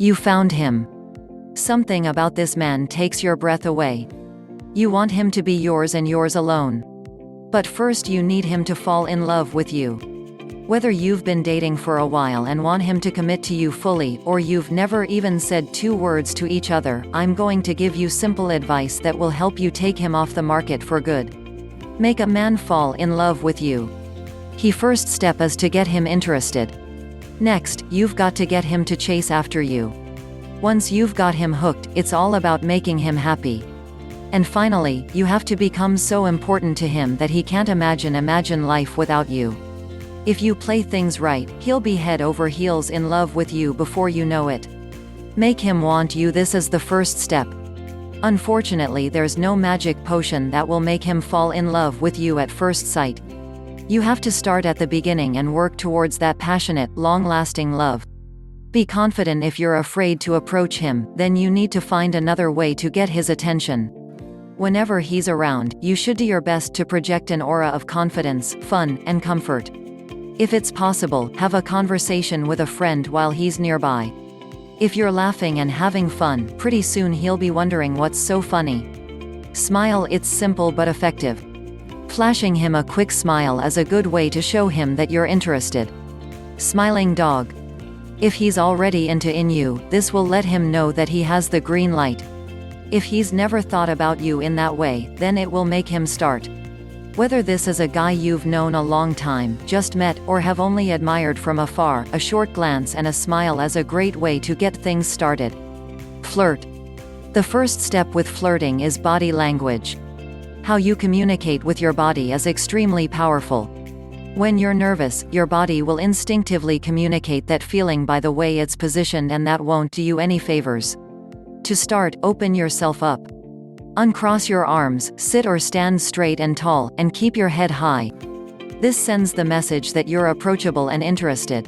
You found him. Something about this man takes your breath away. You want him to be yours and yours alone. But first you need him to fall in love with you. Whether you've been dating for a while and want him to commit to you fully, or you've never even said 2 words to each other, I'm going to give you simple advice that will help you take him off the market for good. Make a man fall in love with you. The first step is to get him interested. Next, you've got to get him to chase after you. Once you've got him hooked, it's all about making him happy. And finally, you have to become so important to him that he can't imagine life without you. If you play things right, he'll be head over heels in love with you before you know it. Make him want you. This is the first step. Unfortunately, there's no magic potion that will make him fall in love with you at first sight. You have to start at the beginning and work towards that passionate, long-lasting love. Be confident. If you're afraid to approach him, then you need to find another way to get his attention. Whenever he's around, you should do your best to project an aura of confidence, fun, and comfort. If it's possible, have a conversation with a friend while he's nearby. If you're laughing and having fun, pretty soon he'll be wondering what's so funny. Smile. It's simple but effective. Flashing him a quick smile is a good way to show him that you're interested. Smiling dog. If he's already into you, this will let him know that he has the green light. If he's never thought about you in that way, then it will make him start. Whether this is a guy you've known a long time, just met, or have only admired from afar, a short glance and a smile is a great way to get things started. Flirt. The first step with flirting is body language. How you communicate with your body is extremely powerful. When you're nervous, your body will instinctively communicate that feeling by the way it's positioned, and that won't do you any favors. To start, open yourself up. Uncross your arms, sit or stand straight and tall, and keep your head high. This sends the message that you're approachable and interested.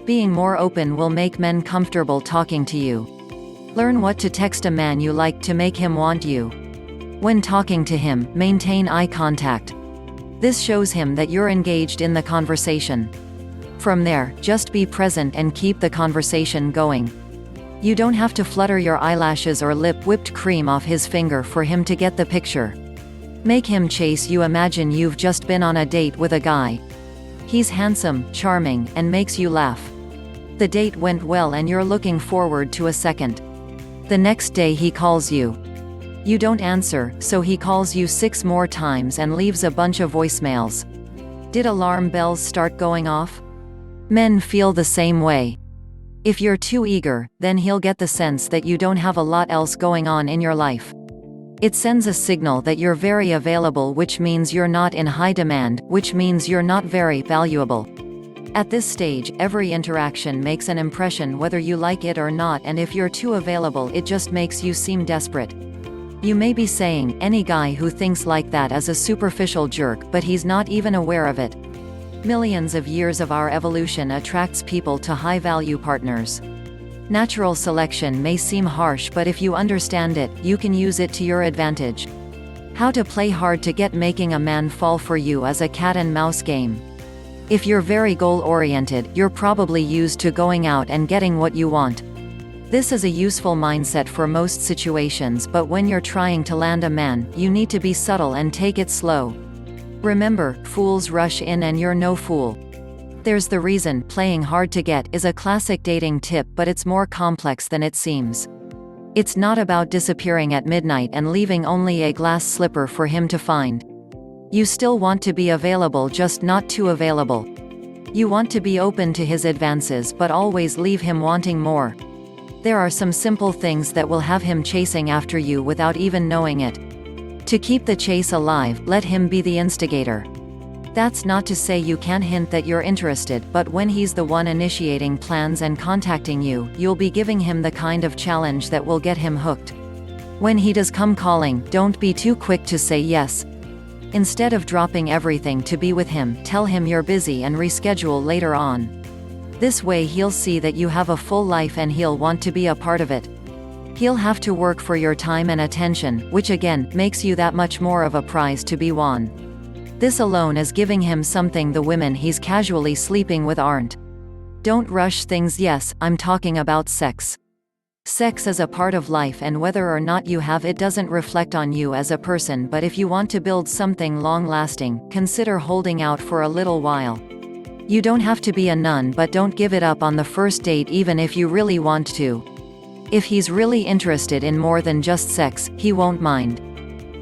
Being more open will make men comfortable talking to you. Learn what to text a man you like to make him want you. When talking to him, maintain eye contact. This shows him that you're engaged in the conversation. From there, just be present and keep the conversation going. You don't have to flutter your eyelashes or lip whipped cream off his finger for him to get the picture. Make him chase you. Imagine you've just been on a date with a guy. He's handsome, charming, and makes you laugh. The date went well and you're looking forward to a second. The next day he calls you. You don't answer, so he calls you 6 more times and leaves a bunch of voicemails. Did alarm bells start going off? Men feel the same way. If you're too eager, then he'll get the sense that you don't have a lot else going on in your life. It sends a signal that you're very available, which means you're not in high demand, which means you're not very valuable. At this stage, every interaction makes an impression whether you like it or not, and if you're too available, it just makes you seem desperate. You may be saying, any guy who thinks like that is a superficial jerk, but he's not even aware of it. Millions of years of our evolution attracts people to high-value partners. Natural selection may seem harsh, but if you understand it, you can use it to your advantage. How to play hard to get. Making a man fall for you is a cat-and-mouse game. If you're very goal-oriented, you're probably used to going out and getting what you want. This is a useful mindset for most situations, but when you're trying to land a man, you need to be subtle and take it slow. Remember, fools rush in and you're no fool. There's the reason. Playing hard to get is a classic dating tip, but it's more complex than it seems. It's not about disappearing at midnight and leaving only a glass slipper for him to find. You still want to be available, just not too available. You want to be open to his advances, but always leave him wanting more. There are some simple things that will have him chasing after you without even knowing it. To keep the chase alive, let him be the instigator. That's not to say you can't hint that you're interested, but when he's the one initiating plans and contacting you, you'll be giving him the kind of challenge that will get him hooked. When he does come calling, don't be too quick to say yes. Instead of dropping everything to be with him, tell him you're busy and reschedule later on. This way he'll see that you have a full life and he'll want to be a part of it. He'll have to work for your time and attention, which again, makes you that much more of a prize to be won. This alone is giving him something the women he's casually sleeping with aren't. Don't rush things. Yes, I'm talking about sex. Sex is a part of life, and whether or not you have it doesn't reflect on you as a person, but if you want to build something long-lasting, consider holding out for a little while. You don't have to be a nun, but don't give it up on the first date even if you really want to. If he's really interested in more than just sex, he won't mind.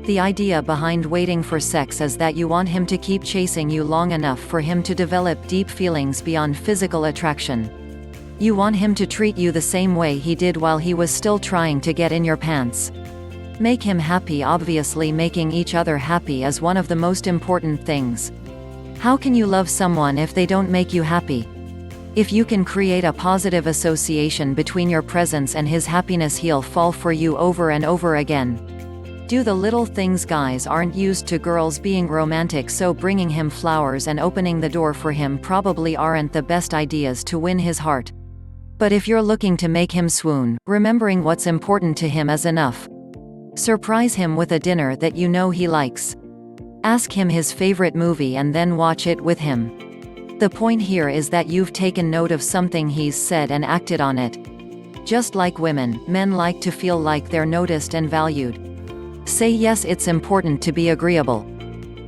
The idea behind waiting for sex is that you want him to keep chasing you long enough for him to develop deep feelings beyond physical attraction. You want him to treat you the same way he did while he was still trying to get in your pants. Make him happy. Obviously, making each other happy is one of the most important things. How can you love someone if they don't make you happy? If you can create a positive association between your presence and his happiness, he'll fall for you over and over again. Do the little things. Guys aren't used to girls being romantic, so bringing him flowers and opening the door for him probably aren't the best ideas to win his heart. But if you're looking to make him swoon, remembering what's important to him is enough. Surprise him with a dinner that you know he likes. Ask him his favorite movie and then watch it with him. The point here is that you've taken note of something he's said and acted on it. Just like women, men like to feel like they're noticed and valued. Say yes, it's important to be agreeable.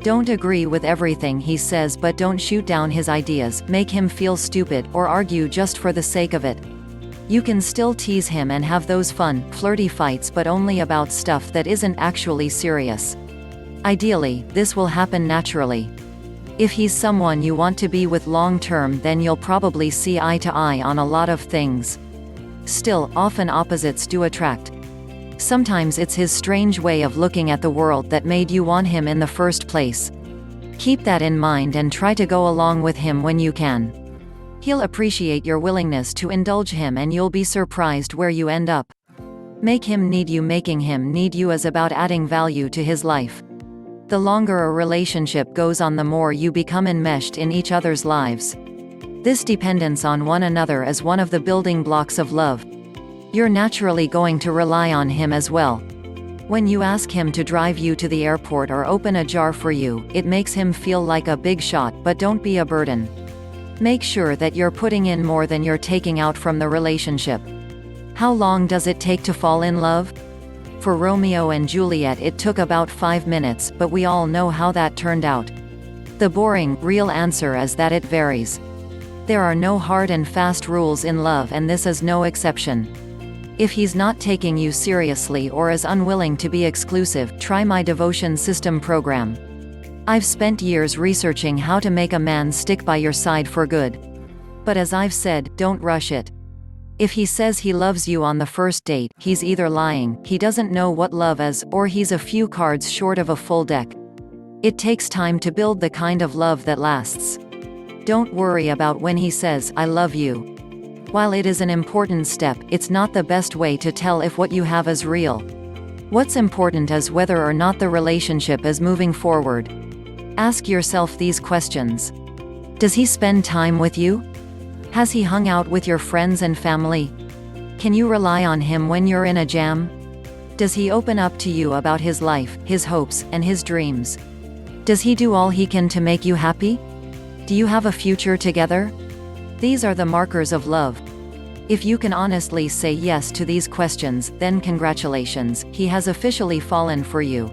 Don't agree with everything he says, but don't shoot down his ideas, make him feel stupid, or argue just for the sake of it. You can still tease him and have those fun, flirty fights, but only about stuff that isn't actually serious. Ideally, this will happen naturally. If he's someone you want to be with long term, then you'll probably see eye to eye on a lot of things. Still, often opposites do attract. Sometimes it's his strange way of looking at the world that made you want him in the first place. Keep that in mind and try to go along with him when you can. He'll appreciate your willingness to indulge him, and you'll be surprised where you end up. Make him need you. Making him need you is about adding value to his life. The longer a relationship goes on, the more you become enmeshed in each other's lives. This dependence on one another is one of the building blocks of love. You're naturally going to rely on him as well. When you ask him to drive you to the airport or open a jar for you, it makes him feel like a big shot, but don't be a burden. Make sure that you're putting in more than you're taking out from the relationship. How long does it take to fall in love? For Romeo and Juliet, it took about 5 minutes, but we all know how that turned out. The boring, real answer is that it varies. There are no hard and fast rules in love, and this is no exception. If he's not taking you seriously or is unwilling to be exclusive, try my devotion system program. I've spent years researching how to make a man stick by your side for good. But as I've said, don't rush it. If he says he loves you on the first date, he's either lying, he doesn't know what love is, or he's a few cards short of a full deck. It takes time to build the kind of love that lasts. Don't worry about when he says, "I love you." While it is an important step, it's not the best way to tell if what you have is real. What's important is whether or not the relationship is moving forward. Ask yourself these questions. Does he spend time with you? Has he hung out with your friends and family? Can you rely on him when you're in a jam? Does he open up to you about his life, his hopes, and his dreams? Does he do all he can to make you happy? Do you have a future together? These are the markers of love. If you can honestly say yes to these questions, then congratulations, he has officially fallen for you.